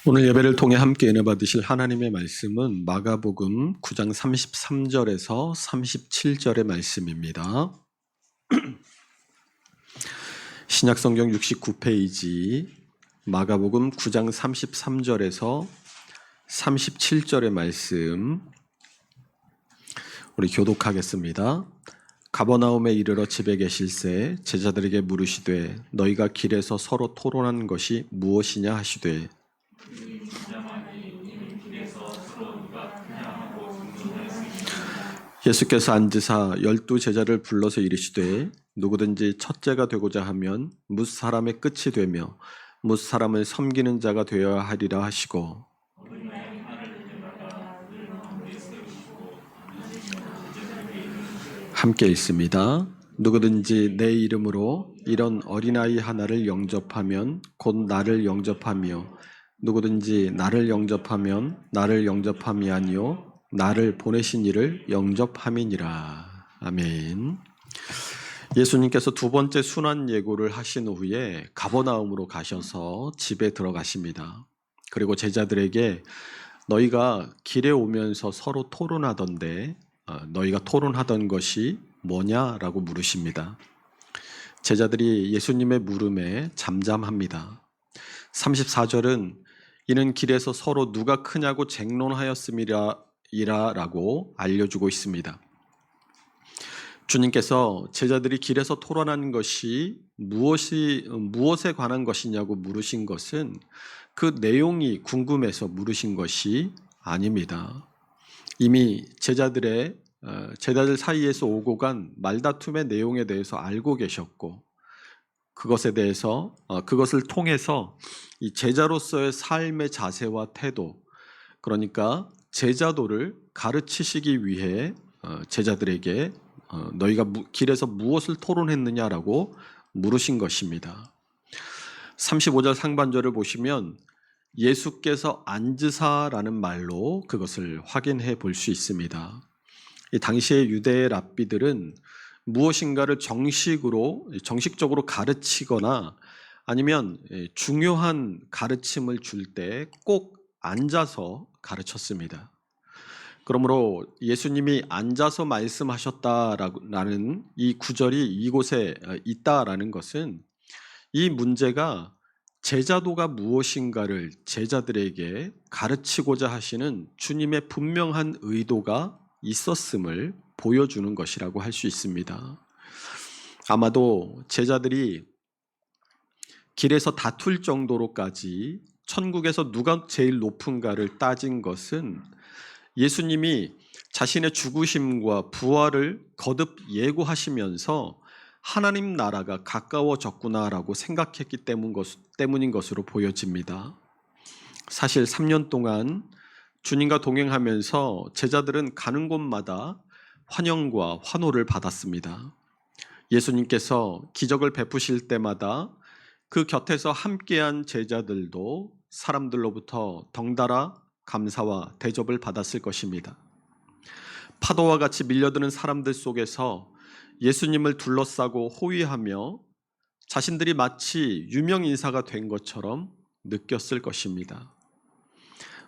오늘 예배를 통해 함께 은혜 받으실 하나님의 말씀은 마가복음 9장 33절에서 37절의 말씀입니다. 신약성경 69페이지 마가복음 9장 33절에서 37절의 말씀 우리 교독하겠습니다. 가버나움에 이르러 집에 계실새 제자들에게 물으시되 너희가 길에서 서로 토론한 것이 무엇이냐 하시되 예수께서 앉으사 12제자를 불러서 이르시되 누구든지 첫째가 되고자 하면 뭇 사람의 끝이 되며 뭇 사람을 섬기는 자가 되어야 하리라 하시고 함께 읽습니다. 누구든지 내 이름으로 이런 어린아이 하나를 영접하면 곧 나를 영접하며 누구든지 나를 영접하면 나를 영접함이 아니요 나를 보내신 이를 영접함이니라. 아멘. 예수님께서 두 번째 순환 예고를 하신 후에 가버나움으로 가셔서 집에 들어가십니다. 그리고 제자들에게 너희가 길에 오면서 서로 토론하던데 너희가 토론하던 것이 뭐냐라고 물으십니다. 제자들이 예수님의 물음에 잠잠합니다. 34절은 이는 길에서 서로 누가 크냐고 쟁론하였음이라라고 알려주고 있습니다. 주님께서 제자들이 길에서 토론한 것이 무엇에 관한 것이냐고 물으신 것은 그 내용이 궁금해서 물으신 것이 아닙니다. 이미 제자들 사이에서 오고 간 말다툼의 내용에 대해서 알고 계셨고 그것을 통해서 이 제자로서의 삶의 자세와 태도, 그러니까 제자도를 가르치시기 위해 제자들에게 너희가 길에서 무엇을 토론했느냐라고 물으신 것입니다. 35절 상반절을 보시면 예수께서 앉으사라는 말로 그것을 확인해 볼 수 있습니다. 이 당시의 유대의 랍비들은 무엇인가를 정식적으로 가르치거나 아니면 중요한 가르침을 줄 때 꼭 앉아서 가르쳤습니다. 그러므로 예수님이 앉아서 말씀하셨다라는 이 구절이 이곳에 있다라는 것은 이 문제가 제자도가 무엇인가를 제자들에게 가르치고자 하시는 주님의 분명한 의도가 있었음을 보여주는 것이라고 할 수 있습니다. 아마도 제자들이 길에서 다툴 정도로까지 천국에서 누가 제일 높은가를 따진 것은 예수님이 자신의 죽으심과 부활을 거듭 예고하시면서 하나님 나라가 가까워졌구나라고 생각했기 때문인 것으로 보여집니다. 사실 3년 동안 주님과 동행하면서 제자들은 가는 곳마다 환영과 환호를 받았습니다. 예수님께서 기적을 베푸실 때마다 그 곁에서 함께한 제자들도 사람들로부터 덩달아 감사와 대접을 받았을 것입니다. 파도와 같이 밀려드는 사람들 속에서 예수님을 둘러싸고 호위하며 자신들이 마치 유명인사가 된 것처럼 느꼈을 것입니다.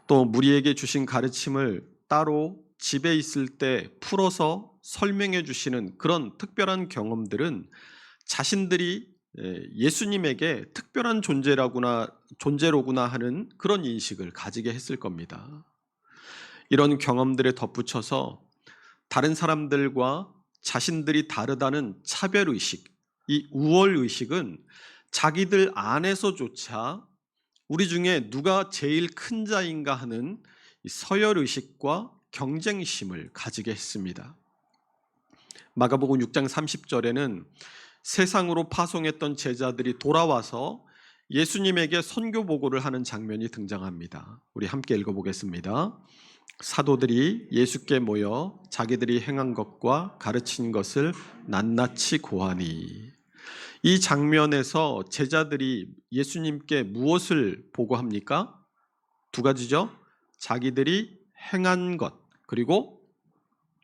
또 무리에게 주신 가르침을 따로 집에 있을 때 풀어서 설명해 주시는 그런 특별한 경험들은 자신들이 예수님에게 특별한 존재로구나 하는 그런 인식을 가지게 했을 겁니다. 이런 경험들에 덧붙여서 다른 사람들과 자신들이 다르다는 차별의식, 이 우월의식은 자기들 안에서조차 우리 중에 누가 제일 큰 자인가 하는 서열의식과 경쟁심을 가지게 했습니다. 마가복음 6장 30절에는 세상으로 파송했던 제자들이 돌아와서 예수님에게 선교 보고를 하는 장면이 등장합니다. 우리 함께 읽어보겠습니다. 사도들이 예수께 모여 자기들이 행한 것과 가르친 것을 낱낱이 고하니. 이 장면에서 제자들이 예수님께 무엇을 보고합니까? 두 가지죠. 자기들이 행한 것 그리고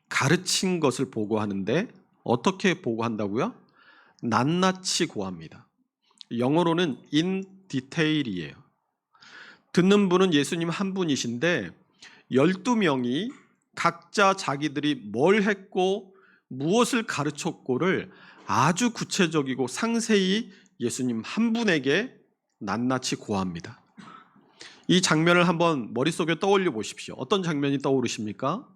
가르친 것을 보고하는데 어떻게 보고한다고요? 낱낱이 고합니다. 영어로는 in detail이에요. 듣는 분은 예수님 한 분이신데 12명이 각자 자기들이 뭘 했고 무엇을 가르쳤고를 아주 구체적이고 상세히 예수님 한 분에게 낱낱이 고합니다. 이 장면을 한번 머릿속에 떠올려 보십시오. 어떤 장면이 떠오르십니까?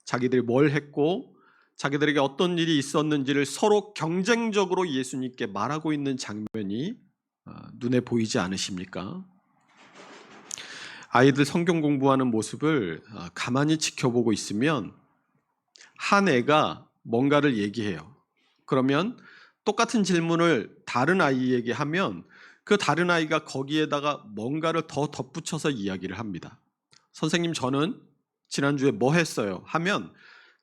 자기들이 뭘 했고 자기들에게 어떤 일이 있었는지를 서로 경쟁적으로 예수님께 말하고 있는 장면이 눈에 보이지 않으십니까? 아이들 성경 공부하는 모습을 가만히 지켜보고 있으면 한 애가 뭔가를 얘기해요. 그러면 똑같은 질문을 다른 아이에게 하면 그 다른 아이가 거기에다가 뭔가를 더 덧붙여서 이야기를 합니다. 선생님, 저는 지난주에 뭐 했어요? 하면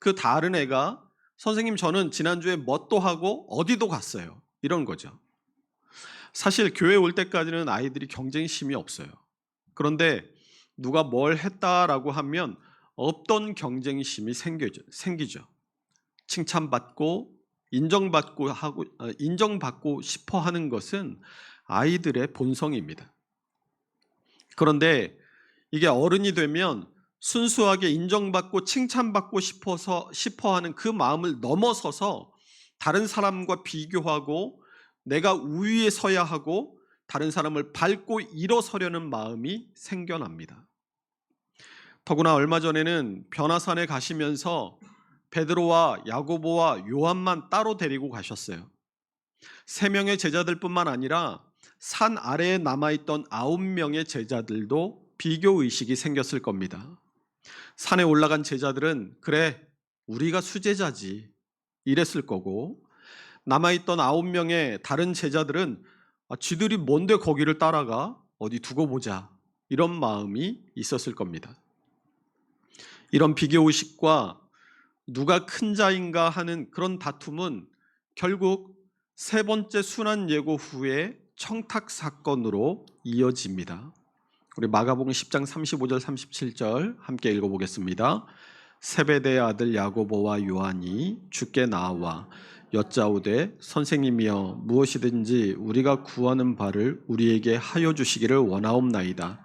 그 다른 애가 선생님, 저는 지난주에 뭐 또 하고 어디도 갔어요. 이런 거죠. 사실 교회 올 때까지는 아이들이 경쟁심이 없어요. 그런데 누가 뭘 했다라고 하면 없던 경쟁심이 생기죠. 칭찬받고 인정받고 싶어 하는 것은 아이들의 본성입니다. 그런데 이게 어른이 되면 순수하게 인정받고 칭찬받고 싶어 하는 그 마음을 넘어서서 다른 사람과 비교하고 내가 우위에 서야 하고 다른 사람을 밟고 일어서려는 마음이 생겨납니다. 더구나 얼마 전에는 변화산에 가시면서 베드로와 야고보와 요한만 따로 데리고 가셨어요. 3명의 제자들뿐만 아니라 산 아래에 남아있던 9명의 제자들도 비교의식이 생겼을 겁니다. 산에 올라간 제자들은 그래, 우리가 수제자지 이랬을 거고, 남아있던 9명의 다른 제자들은 쥐들이 뭔데 거기를 따라가? 어디 두고 보자, 이런 마음이 있었을 겁니다. 이런 비교의식과 누가 큰 자인가 하는 그런 다툼은 결국 3번째 순환예고 후에 청탁 사건으로 이어집니다. 우리 마가복음 10장 35절 37절 함께 읽어보겠습니다. 세베대의 아들 야고보와 요한이 주께 나와 여짜오되 선생님이여 무엇이든지 우리가 구하는 바를 우리에게 하여 주시기를 원하옵나이다.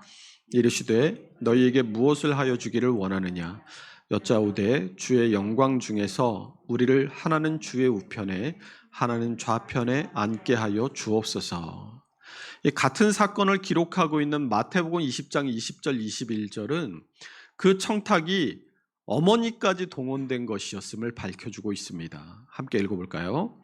이르시되 너희에게 무엇을 하여 주기를 원하느냐. 여짜오되 주의 영광 중에서 우리를 하나는 주의 우편에 하나는 좌편에 앉게 하여 주옵소서. 이 같은 사건을 기록하고 있는 마태복음 20장 20절 21절은 그 청탁이 어머니까지 동원된 것이었음을 밝혀주고 있습니다. 함께 읽어볼까요?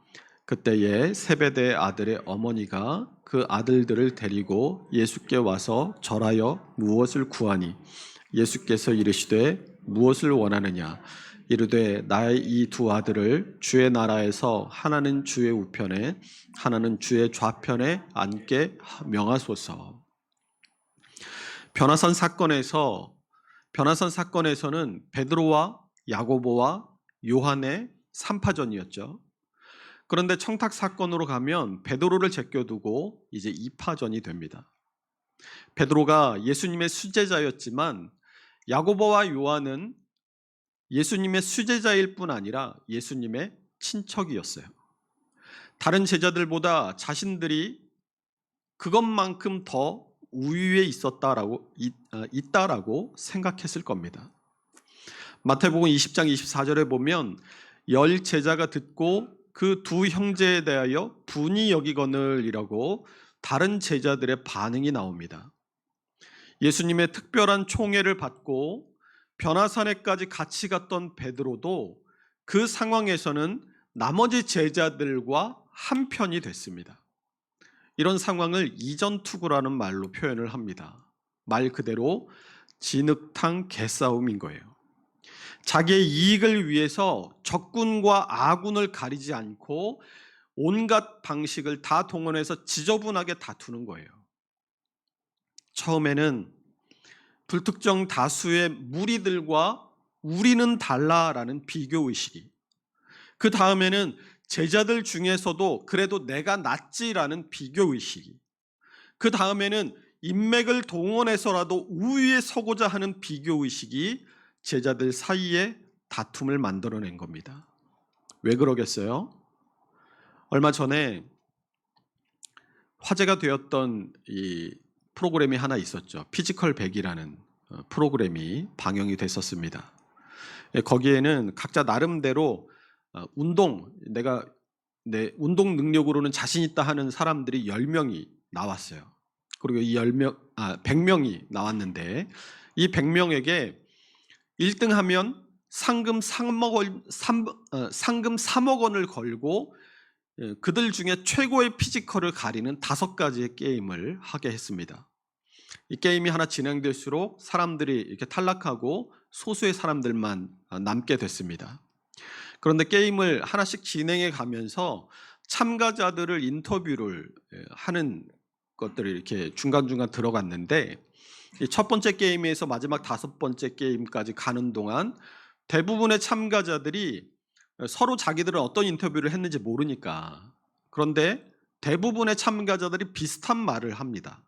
그때에 세베대의 아들의 어머니가 그 아들들을 데리고 예수께 와서 절하여 무엇을 구하니 예수께서 이르시되 무엇을 원하느냐. 이르되 나의 이 2 아들을 주의 나라에서 하나는 주의 우편에 하나는 주의 좌편에 앉게 명하소서. 변화산 사건에서는 베드로와 야고보와 요한의 3파전이었죠. 그런데 청탁 사건으로 가면 베드로를 제껴두고 이제 2파전이 됩니다. 베드로가 예수님의 수제자였지만 야고보와 요한은 예수님의 수제자일 뿐 아니라 예수님의 친척이었어요. 다른 제자들보다 자신들이 그것만큼 더 우위에 있다라고 생각했을 겁니다. 마태복음 20장 24절에 보면 10 제자가 듣고 그 2 형제에 대하여 분이 여기거늘이라고 다른 제자들의 반응이 나옵니다. 예수님의 특별한 총애를 받고 변화산에까지 같이 갔던 베드로도 그 상황에서는 나머지 제자들과 한편이 됐습니다. 이런 상황을 이전투구라는 말로 표현을 합니다. 말 그대로 진흙탕 개싸움인 거예요. 자기의 이익을 위해서 적군과 아군을 가리지 않고 온갖 방식을 다 동원해서 지저분하게 다투는 거예요. 처음에는 불특정 다수의 무리들과 우리는 달라라는 비교의식이, 그 다음에는 제자들 중에서도 그래도 내가 낫지라는 비교의식이, 그 다음에는 인맥을 동원해서라도 우위에 서고자 하는 비교의식이 제자들 사이에 다툼을 만들어낸 겁니다. 왜 그러겠어요? 얼마 전에 화제가 되었던 이 프로그램이 하나 있었죠. 피지컬 100이라는 프로그램이 방영이 됐었습니다. 거기에는 각자 나름대로 내가 내 운동 능력으로는 자신 있다 하는 사람들이 10명이 나왔어요. 그리고 이 100명이 나왔는데 이 100명에게 1등 하면 상금 3억 원을 걸고 그들 중에 최고의 피지컬을 가리는 5가지의 게임을 하게 했습니다. 이 게임이 하나 진행될수록 사람들이 이렇게 탈락하고 소수의 사람들만 남게 됐습니다. 그런데 게임을 하나씩 진행해 가면서 참가자들을 인터뷰를 하는 것들이 이렇게 중간중간 들어갔는데 첫 번째 게임에서 마지막 5번째 게임까지 가는 동안 대부분의 참가자들이 서로 자기들은 어떤 인터뷰를 했는지 모르니까, 그런데 대부분의 참가자들이 비슷한 말을 합니다.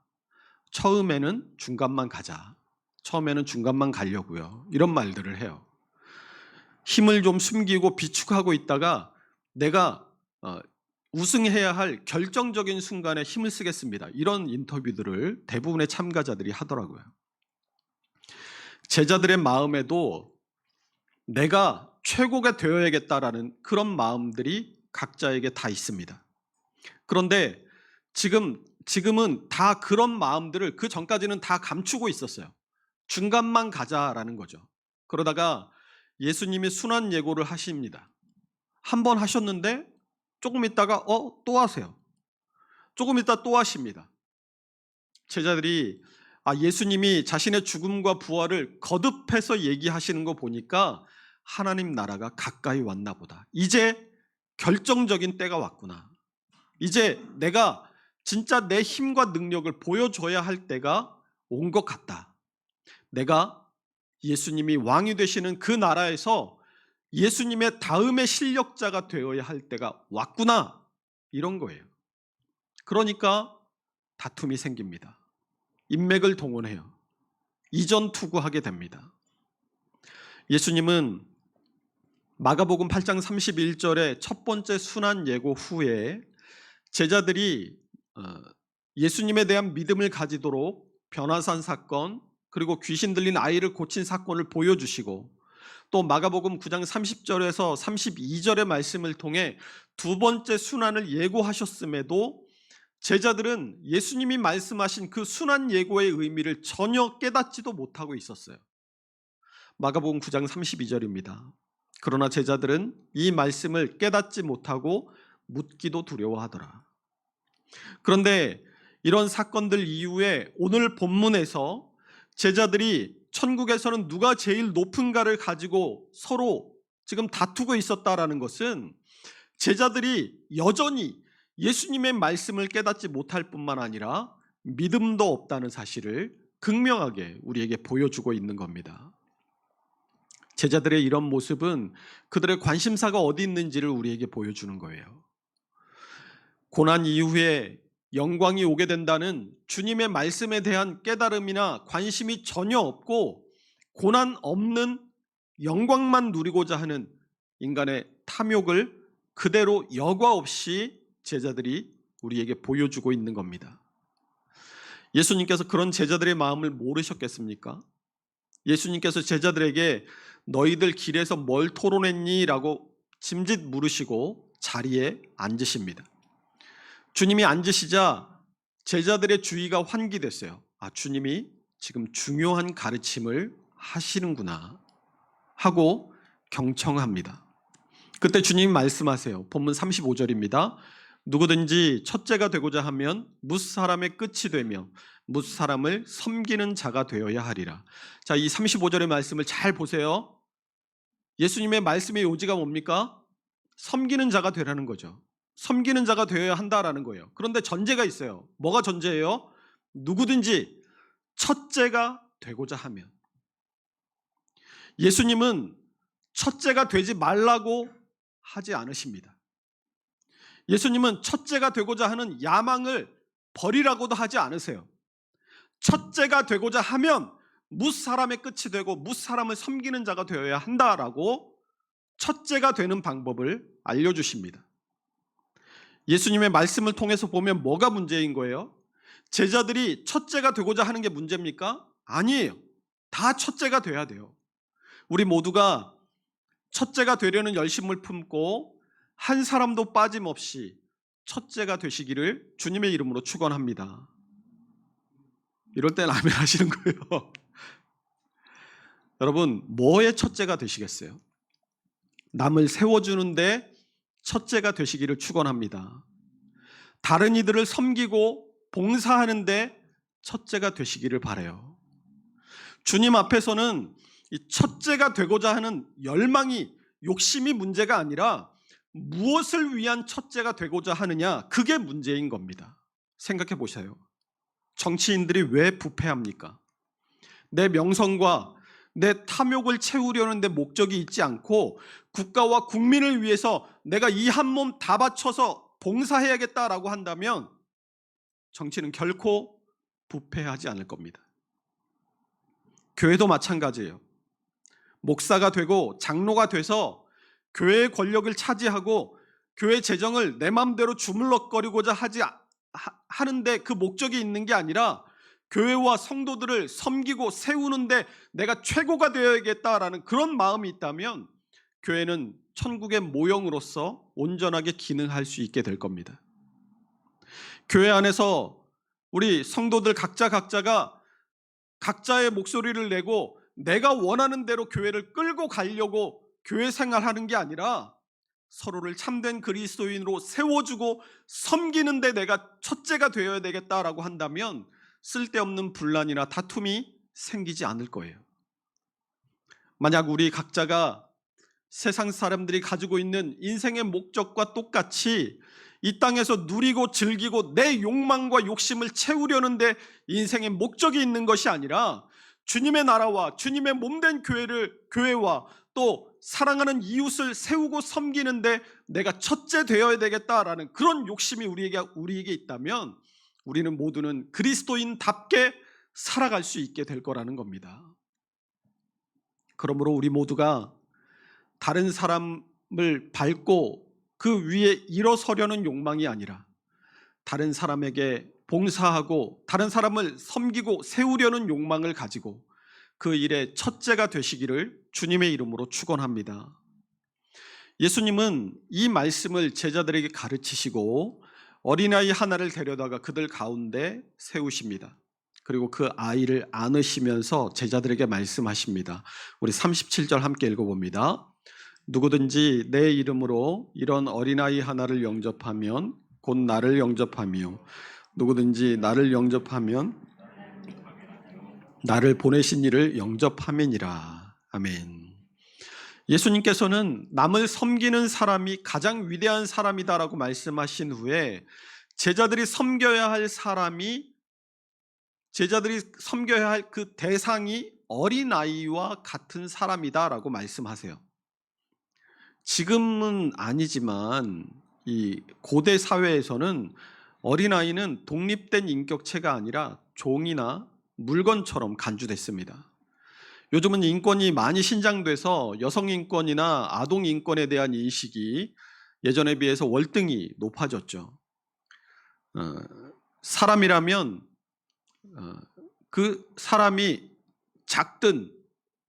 처음에는 중간만 가자. 처음에는 중간만 가려고요. 이런 말들을 해요. 힘을 좀 숨기고 비축하고 있다가 내가 우승해야 할 결정적인 순간에 힘을 쓰겠습니다. 이런 인터뷰들을 대부분의 참가자들이 하더라고요. 제자들의 마음에도 내가 최고가 되어야겠다라는 그런 마음들이 각자에게 다 있습니다. 그런데 지금은 다 그런 마음들을 그 전까지는 다 감추고 있었어요. 중간만 가자라는 거죠. 그러다가 예수님이 순환 예고를 하십니다. 한 번 하셨는데 조금 있다가 또 하세요. 조금 있다 또 하십니다. 제자들이 예수님이 자신의 죽음과 부활을 거듭해서 얘기하시는 거 보니까 하나님 나라가 가까이 왔나 보다. 이제 결정적인 때가 왔구나. 이제 내가 진짜 내 힘과 능력을 보여줘야 할 때가 온 것 같다. 내가 예수님이 왕이 되시는 그 나라에서 예수님의 다음의 실력자가 되어야 할 때가 왔구나. 이런 거예요. 그러니까 다툼이 생깁니다. 인맥을 동원해요. 이전 투구하게 됩니다. 예수님은 마가복음 8장 31절에 첫 번째 순환 예고 후에 제자들이 예수님에 대한 믿음을 가지도록 변화산 사건, 그리고 귀신 들린 아이를 고친 사건을 보여주시고, 또 마가복음 9장 30절에서 32절의 말씀을 통해 두 번째 순환을 예고하셨음에도 제자들은 예수님이 말씀하신 그 순환 예고의 의미를 전혀 깨닫지도 못하고 있었어요. 마가복음 9장 32절입니다. 그러나 제자들은 이 말씀을 깨닫지 못하고 묻기도 두려워하더라. 그런데 이런 사건들 이후에 오늘 본문에서 제자들이 천국에서는 누가 제일 높은가를 가지고 서로 지금 다투고 있었다라는 것은 제자들이 여전히 예수님의 말씀을 깨닫지 못할 뿐만 아니라 믿음도 없다는 사실을 극명하게 우리에게 보여주고 있는 겁니다. 제자들의 이런 모습은 그들의 관심사가 어디 있는지를 우리에게 보여주는 거예요. 고난 이후에 영광이 오게 된다는 주님의 말씀에 대한 깨달음이나 관심이 전혀 없고 고난 없는 영광만 누리고자 하는 인간의 탐욕을 그대로 여과 없이 제자들이 우리에게 보여주고 있는 겁니다. 예수님께서 그런 제자들의 마음을 모르셨겠습니까? 예수님께서 제자들에게 너희들 길에서 뭘 토론했니? 라고 짐짓 물으시고 자리에 앉으십니다. 주님이 앉으시자 제자들의 주의가 환기됐어요. 주님이 지금 중요한 가르침을 하시는구나 하고 경청합니다. 그때 주님이 말씀하세요. 본문 35절입니다. 누구든지 첫째가 되고자 하면 뭇사람의 끝이 되며 뭇사람을 섬기는 자가 되어야 하리라. 자, 이 35절의 말씀을 잘 보세요. 예수님의 말씀의 요지가 뭡니까? 섬기는 자가 되라는 거죠. 섬기는 자가 되어야 한다라는 거예요. 그런데 전제가 있어요. 뭐가 전제예요? 누구든지 첫째가 되고자 하면. 예수님은 첫째가 되지 말라고 하지 않으십니다. 예수님은 첫째가 되고자 하는 야망을 버리라고도 하지 않으세요. 첫째가 되고자 하면 뭇사람의 끝이 되고 뭇사람을 섬기는 자가 되어야 한다라고 첫째가 되는 방법을 알려주십니다. 예수님의 말씀을 통해서 보면 뭐가 문제인 거예요? 제자들이 첫째가 되고자 하는 게 문제입니까? 아니에요. 다 첫째가 돼야 돼요. 우리 모두가 첫째가 되려는 열심을 품고 한 사람도 빠짐없이 첫째가 되시기를 주님의 이름으로 축원합니다. 이럴 땐 아멘 하시는 거예요. 여러분, 뭐의 첫째가 되시겠어요? 남을 세워주는데 첫째가 되시기를 축원합니다. 다른 이들을 섬기고 봉사하는데 첫째가 되시기를 바라요. 주님 앞에서는 이 첫째가 되고자 하는 열망이, 욕심이 문제가 아니라 무엇을 위한 첫째가 되고자 하느냐, 그게 문제인 겁니다. 생각해 보세요. 정치인들이 왜 부패합니까? 내 명성과 내 탐욕을 채우려는 데 목적이 있지 않고 국가와 국민을 위해서 내가 이 한 몸 다 바쳐서 봉사해야겠다라고 한다면 정치는 결코 부패하지 않을 겁니다. 교회도 마찬가지예요. 목사가 되고 장로가 돼서 교회의 권력을 차지하고 교회 재정을 내 마음대로 주물럭거리고자 하는데 그 목적이 있는 게 아니라 교회와 성도들을 섬기고 세우는데 내가 최고가 되어야겠다라는 그런 마음이 있다면 교회는 천국의 모형으로서 온전하게 기능할 수 있게 될 겁니다. 교회 안에서 우리 성도들 각자가 각자의 목소리를 내고 내가 원하는 대로 교회를 끌고 가려고 교회 생활하는 게 아니라 서로를 참된 그리스도인으로 세워주고 섬기는데 내가 첫째가 되어야 되겠다라고 한다면 쓸데없는 분란이나 다툼이 생기지 않을 거예요. 만약 우리 각자가 세상 사람들이 가지고 있는 인생의 목적과 똑같이 이 땅에서 누리고 즐기고 내 욕망과 욕심을 채우려는데 인생의 목적이 있는 것이 아니라 주님의 나라와 주님의 몸된 교회와 또 사랑하는 이웃을 세우고 섬기는데 내가 첫째 되어야 되겠다라는 그런 욕심이 우리에게 있다면 우리는 모두는 그리스도인답게 살아갈 수 있게 될 거라는 겁니다. 그러므로 우리 모두가 다른 사람을 밟고 그 위에 일어서려는 욕망이 아니라 다른 사람에게 봉사하고 다른 사람을 섬기고 세우려는 욕망을 가지고 그 일의 첫째가 되시기를 주님의 이름으로 축원합니다. 예수님은 이 말씀을 제자들에게 가르치시고 어린아이 하나를 데려다가 그들 가운데 세우십니다. 그리고 그 아이를 안으시면서 제자들에게 말씀하십니다. 우리 37절 함께 읽어봅니다. 누구든지 내 이름으로 이런 어린아이 하나를 영접하면 곧 나를 영접하며 누구든지 나를 영접하면 나를 보내신 이를 영접함이니라. 아멘. 예수님께서는 남을 섬기는 사람이 가장 위대한 사람이다라고 말씀하신 후에 제자들이 섬겨야 할 그 대상이 어린아이와 같은 사람이다라고 말씀하세요. 지금은 아니지만 이 고대 사회에서는 어린아이는 독립된 인격체가 아니라 종이나 물건처럼 간주됐습니다. 요즘은 인권이 많이 신장돼서 여성 인권이나 아동 인권에 대한 인식이 예전에 비해서 월등히 높아졌죠. 사람이라면 그 사람이 작든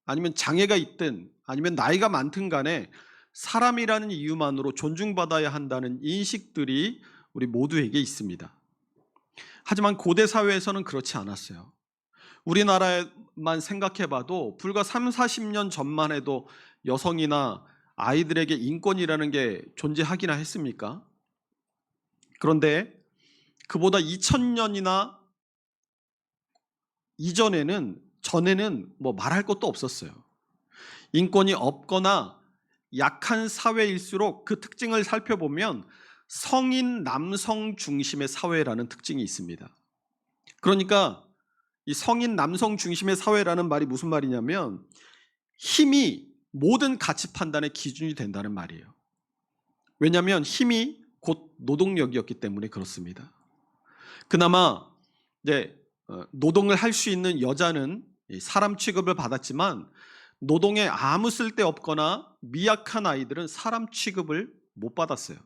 아니면 장애가 있든 아니면 나이가 많든 간에 사람이라는 이유만으로 존중받아야 한다는 인식들이 우리 모두에게 있습니다. 하지만 고대 사회에서는 그렇지 않았어요. 우리나라만 생각해봐도 불과 3, 40년 전만 해도 여성이나 아이들에게 인권이라는 게 존재하기나 했습니까? 그런데 그보다 2000년이나 전에는 뭐 말할 것도 없었어요. 인권이 없거나 약한 사회일수록 그 특징을 살펴보면 성인 남성 중심의 사회라는 특징이 있습니다. 그러니까 이 성인 남성 중심의 사회라는 말이 무슨 말이냐면 힘이 모든 가치 판단의 기준이 된다는 말이에요. 왜냐하면 힘이 곧 노동력이었기 때문에 그렇습니다. 그나마 노동을 할 수 있는 여자는 사람 취급을 받았지만 노동에 아무 쓸데없거나 미약한 아이들은 사람 취급을 못 받았어요.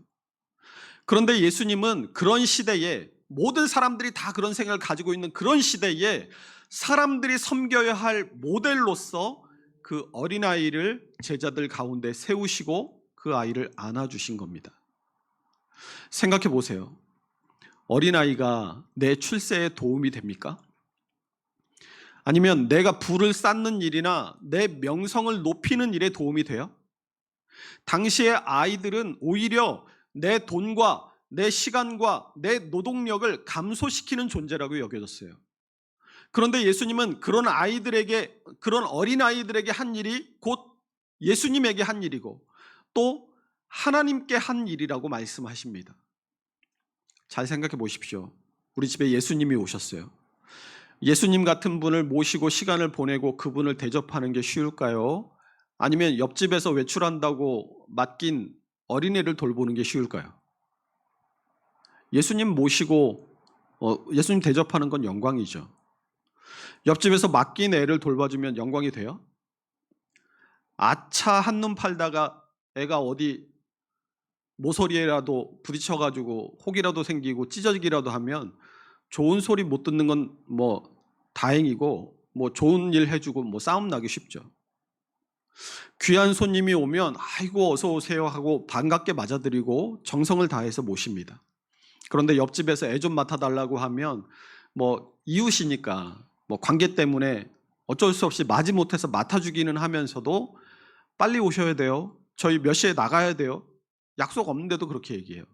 그런데 예수님은 그런 시대에 모든 사람들이 다 그런 생각을 가지고 있는 그런 시대에 사람들이 섬겨야 할 모델로서 그 어린아이를 제자들 가운데 세우시고 그 아이를 안아주신 겁니다. 생각해 보세요. 어린아이가 내 출세에 도움이 됩니까? 아니면 내가 부를 쌓는 일이나 내 명성을 높이는 일에 도움이 돼요? 당시의 아이들은 오히려 내 돈과 내 시간과 내 노동력을 감소시키는 존재라고 여겨졌어요. 그런데 예수님은 그런 아이들에게, 그런 어린 아이들에게 한 일이 곧 예수님에게 한 일이고 또 하나님께 한 일이라고 말씀하십니다. 잘 생각해 보십시오. 우리 집에 예수님이 오셨어요. 예수님 같은 분을 모시고 시간을 보내고 그분을 대접하는 게 쉬울까요? 아니면 옆집에서 외출한다고 맡긴 어린애를 돌보는 게 쉬울까요? 예수님 모시고 예수님 대접하는 건 영광이죠. 옆집에서 맡긴 애를 돌봐주면 영광이 돼요? 아차 한눈 팔다가 애가 어디 모서리에라도 부딪혀가지고 혹이라도 생기고 찢어지기라도 하면 좋은 소리 못 듣는 건 뭐 다행이고 뭐 좋은 일 해주고 뭐 싸움 나기 쉽죠. 귀한 손님이 오면 아이고 어서 오세요 하고 반갑게 맞아드리고 정성을 다해서 모십니다. 그런데 옆집에서 애 좀 맡아달라고 하면 뭐 이웃이니까 뭐 관계 때문에 어쩔 수 없이 마지못해서 맡아주기는 하면서도 빨리 오셔야 돼요. 저희 몇 시에 나가야 돼요. 약속 없는데도 그렇게 얘기해요.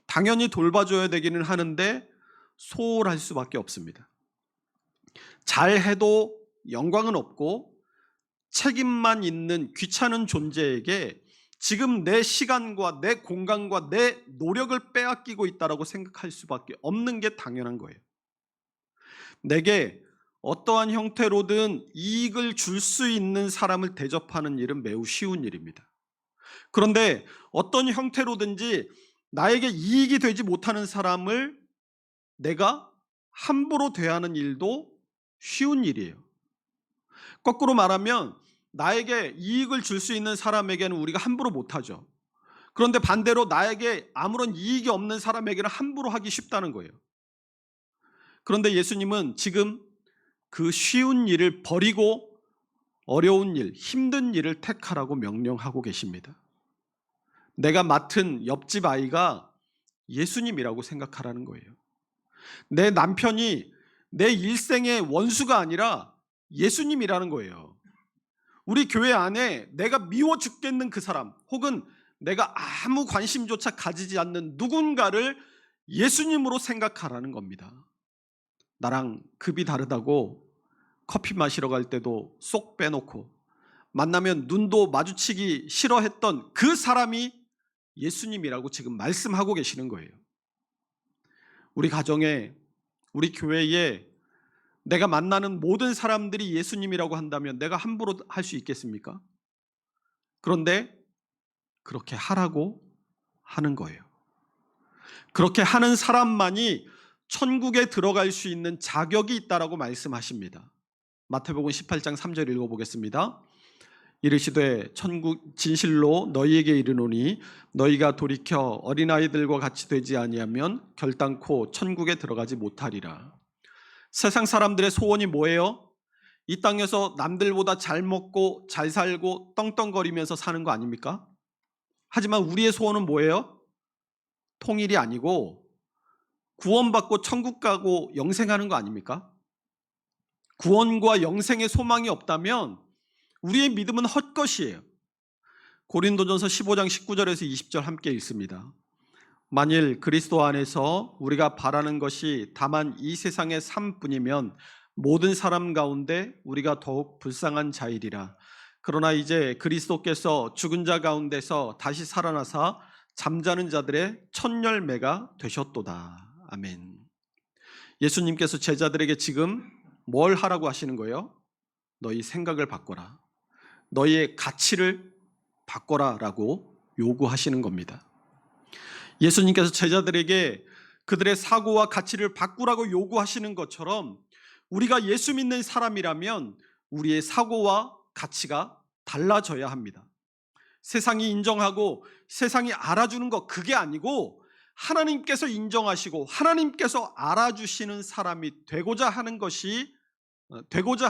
당연히 돌봐줘야 되기는 하는데 소홀할 수밖에 없습니다. 잘해도 영광은 없고 책임만 있는 귀찮은 존재에게 지금 내 시간과 내 공간과 내 노력을 빼앗기고 있다고 생각할 수밖에 없는 게 당연한 거예요. 내게 어떠한 형태로든 이익을 줄 수 있는 사람을 대접하는 일은 매우 쉬운 일입니다. 그런데 어떤 형태로든지 나에게 이익이 되지 못하는 사람을 내가 함부로 대하는 일도 쉬운 일이에요. 거꾸로 말하면 나에게 이익을 줄 수 있는 사람에게는 우리가 함부로 못하죠. 그런데 반대로 나에게 아무런 이익이 없는 사람에게는 함부로 하기 쉽다는 거예요. 그런데 예수님은 지금 그 쉬운 일을 버리고 어려운 일, 힘든 일을 택하라고 명령하고 계십니다. 내가 맡은 옆집 아이가 예수님이라고 생각하라는 거예요. 내 남편이 내 일생의 원수가 아니라 예수님이라는 거예요. 우리 교회 안에 내가 미워 죽겠는 그 사람, 혹은 내가 아무 관심조차 가지지 않는 누군가를 예수님으로 생각하라는 겁니다. 나랑 급이 다르다고 커피 마시러 갈 때도 쏙 빼놓고 만나면 눈도 마주치기 싫어했던 그 사람이 예수님이라고 지금 말씀하고 계시는 거예요. 우리 가정에, 우리 교회에 내가 만나는 모든 사람들이 예수님이라고 한다면 내가 함부로 할 수 있겠습니까? 그런데 그렇게 하라고 하는 거예요. 그렇게 하는 사람만이 천국에 들어갈 수 있는 자격이 있다라고 말씀하십니다. 마태복음 18장 3절 읽어보겠습니다. 이르시되 천국 진실로 너희에게 이르노니 너희가 돌이켜 어린아이들과 같이 되지 아니하면 결단코 천국에 들어가지 못하리라. 세상 사람들의 소원이 뭐예요? 이 땅에서 남들보다 잘 먹고 잘 살고 떵떵거리면서 사는 거 아닙니까? 하지만 우리의 소원은 뭐예요? 통일이 아니고 구원받고 천국 가고 영생하는 거 아닙니까? 구원과 영생의 소망이 없다면 우리의 믿음은 헛것이에요. 고린도전서 15장 19절에서 20절 함께 읽습니다. 만일 그리스도 안에서 우리가 바라는 것이 다만 이 세상의 삶뿐이면 모든 사람 가운데 우리가 더욱 불쌍한 자이리라. 그러나 이제 그리스도께서 죽은 자 가운데서 다시 살아나사 잠자는 자들의 첫 열매가 되셨도다. 아멘. 예수님께서 제자들에게 지금 뭘 하라고 하시는 거예요? 너희 생각을 바꿔라. 너희의 가치를 바꿔라라고 요구하시는 겁니다. 예수님께서 제자들에게 그들의 사고와 가치를 바꾸라고 요구하시는 것처럼 우리가 예수 믿는 사람이라면 우리의 사고와 가치가 달라져야 합니다. 세상이 인정하고 세상이 알아주는 것, 그게 아니고 하나님께서 인정하시고 하나님께서 알아주시는 사람이 되고자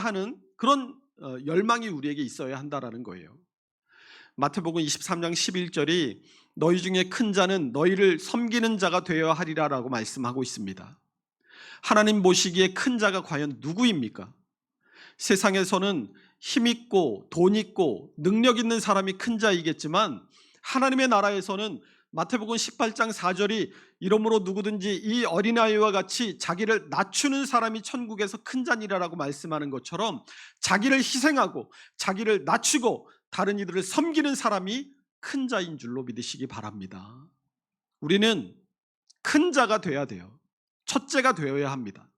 하는 그런 열망이 우리에게 있어야 한다라는 거예요. 마태복음 23장 11절이 너희 중에 큰 자는 너희를 섬기는 자가 되어야 하리라라고 말씀하고 있습니다. 하나님 보시기에 큰 자가 과연 누구입니까? 세상에서는 힘있고 돈 있고 능력 있는 사람이 큰 자이겠지만 하나님의 나라에서는 마태복음 18장 4절이 이러므로 누구든지 이 어린아이와 같이 자기를 낮추는 사람이 천국에서 큰 자니라라고 말씀하는 것처럼 자기를 희생하고 자기를 낮추고 다른 이들을 섬기는 사람이 큰 자인 줄로 믿으시기 바랍니다. 우리는 큰 자가 돼야 돼요. 첫째가 되어야 합니다.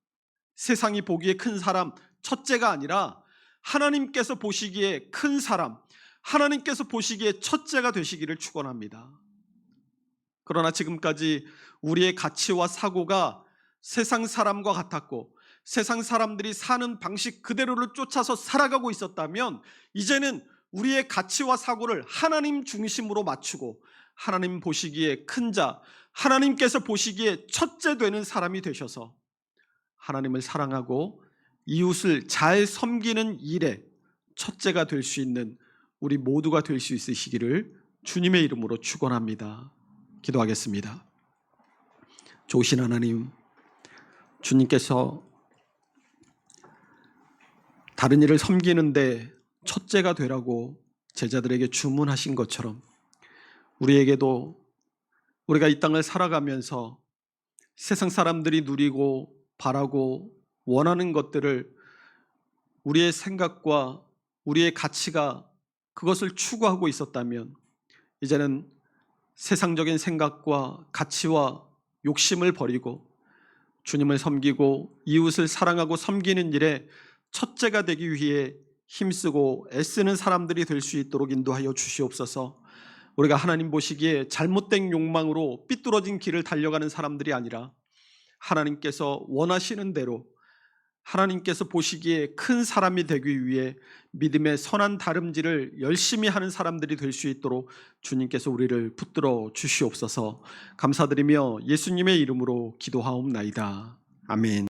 세상이 보기에 큰 사람 첫째가 아니라 하나님께서 보시기에 큰 사람, 하나님께서 보시기에 첫째가 되시기를 축원합니다. 그러나 지금까지 우리의 가치와 사고가 세상 사람과 같았고 세상 사람들이 사는 방식 그대로를 쫓아서 살아가고 있었다면 이제는 우리의 가치와 사고를 하나님 중심으로 맞추고 하나님 보시기에 큰 자, 하나님께서 보시기에 첫째 되는 사람이 되셔서 하나님을 사랑하고 이웃을 잘 섬기는 일에 첫째가 될 수 있는 우리 모두가 될 수 있으시기를 주님의 이름으로 축원합니다. 기도하겠습니다. 좋으신 하나님, 주님께서 다른 일을 섬기는데 첫째가 되라고 제자들에게 주문하신 것처럼 우리에게도 우리가 이 땅을 살아가면서 세상 사람들이 누리고 바라고 원하는 것들을 우리의 생각과 우리의 가치가 그것을 추구하고 있었다면 이제는 세상적인 생각과 가치와 욕심을 버리고 주님을 섬기고 이웃을 사랑하고 섬기는 일에 첫째가 되기 위해 힘쓰고 애쓰는 사람들이 될 수 있도록 인도하여 주시옵소서. 우리가 하나님 보시기에 잘못된 욕망으로 삐뚤어진 길을 달려가는 사람들이 아니라 하나님께서 원하시는 대로 하나님께서 보시기에 큰 사람이 되기 위해 믿음의 선한 다름질을 열심히 하는 사람들이 될 수 있도록 주님께서 우리를 붙들어 주시옵소서. 감사드리며 예수님의 이름으로 기도하옵나이다. 아멘.